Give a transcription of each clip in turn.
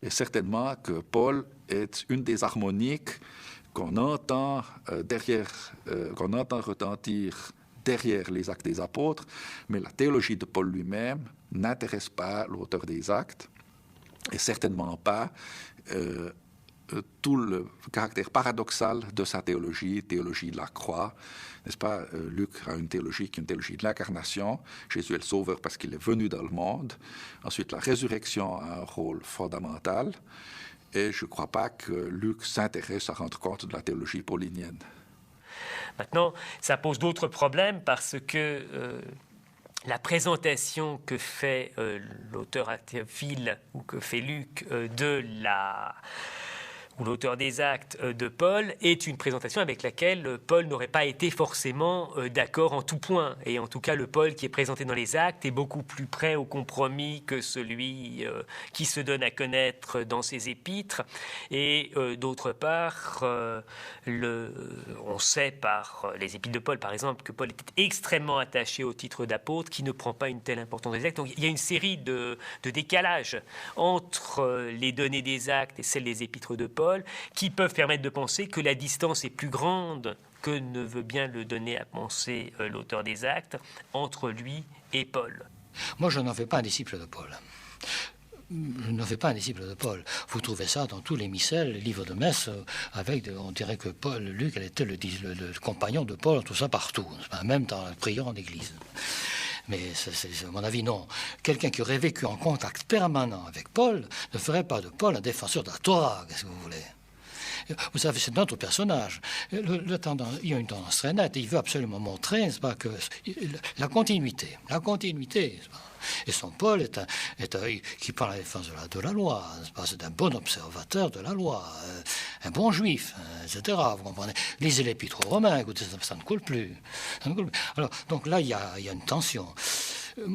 Et certainement que Paul est une des harmoniques qu'on entend, qu'on entend retentir derrière les Actes des Apôtres, mais la théologie de Paul lui-même n'intéresse pas l'auteur des Actes, et certainement pas tout le caractère paradoxal de sa théologie de la croix. N'est-ce pas? Luc a une théologie qui est une théologie de l'incarnation. Jésus est le sauveur parce qu'il est venu dans le monde. Ensuite, la résurrection a un rôle fondamental. Et je ne crois pas que Luc s'intéresse à rendre compte de la théologie paulinienne. Maintenant, ça pose d'autres problèmes parce que la présentation que fait l'auteur à Théophile ou que fait Luc ou l'auteur des Actes de Paul est une présentation avec laquelle Paul n'aurait pas été forcément d'accord en tout point. Et en tout cas, le Paul qui est présenté dans les Actes est beaucoup plus près au compromis que celui qui se donne à connaître dans ses épîtres. Et d'autre part, on sait par les épîtres de Paul, par exemple, que Paul était extrêmement attaché au titre d'apôtre, qui ne prend pas une telle importance dans les Actes. Donc il y a une série de décalages entre les données des Actes et celles des épîtres de Paul, qui peuvent permettre de penser que la distance est plus grande que ne veut bien le donner à penser l'auteur des Actes entre lui et Paul. Moi, je n'en fais pas un disciple de Paul. Je ne fais pas un disciple de Paul. Vous trouvez ça dans tous les missels, les livres de messe, on dirait que Luc, elle était le compagnon de Paul, tout ça partout, même dans la prière en église. Mais c'est à mon avis, non. Quelqu'un qui aurait vécu en contact permanent avec Paul ne ferait pas de Paul un défenseur de la Torah, qu'est-ce que vous voulez? Vous savez, c'est notre personnage. Il y a une tendance très nette. Il veut absolument montrer, n'est-ce pas, que la continuité, n'est-ce pas? Et son Paul qui parle à la défense de la loi, n'est-ce pas? C'est un bon observateur de la loi, un bon juif, etc. Vous comprenez? Lisez l'épître aux Romains, écoutez, ça ne coule plus. Alors, donc là, il y a une tension.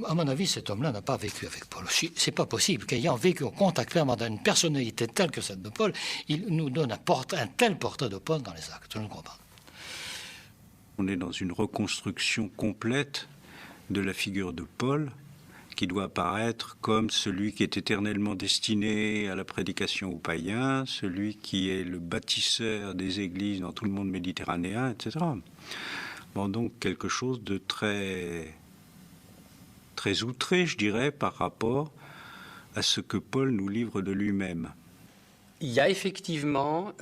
À mon avis, cet homme-là n'a pas vécu avec Paul. C'est pas possible qu'ayant vécu au contact permanent d'une personnalité telle que celle de Paul, il nous donne un tel portrait de Paul dans les Actes. Je ne crois pas. On est dans une reconstruction complète de la figure de Paul, qui doit apparaître comme celui qui est éternellement destiné à la prédication aux païens, celui qui est le bâtisseur des églises dans tout le monde méditerranéen, etc. Bon, donc quelque chose de très outré, je dirais, par rapport à ce que Paul nous livre de lui-même. Il y a effectivement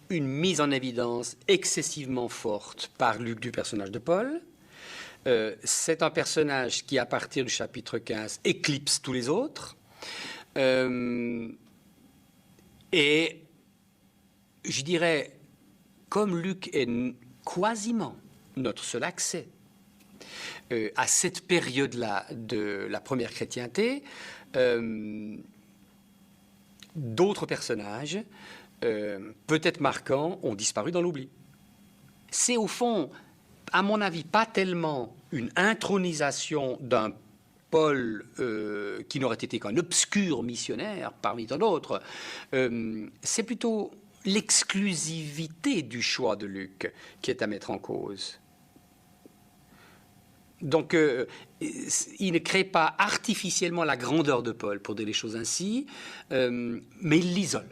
une mise en évidence excessivement forte par Luc du personnage de Paul. C'est un personnage qui, à partir du chapitre 15, éclipse tous les autres. Et je dirais, comme Luc est quasiment notre seul accès à cette période-là de la première chrétienté, d'autres personnages, peut-être marquants, ont disparu dans l'oubli. C'est au fond, à mon avis, pas tellement une intronisation d'un Paul qui n'aurait été qu'un obscur missionnaire parmi tant d'autres. C'est plutôt l'exclusivité du choix de Luc qui est à mettre en cause. Donc, il ne crée pas artificiellement la grandeur de Paul, pour dire les choses ainsi, mais il l'isole.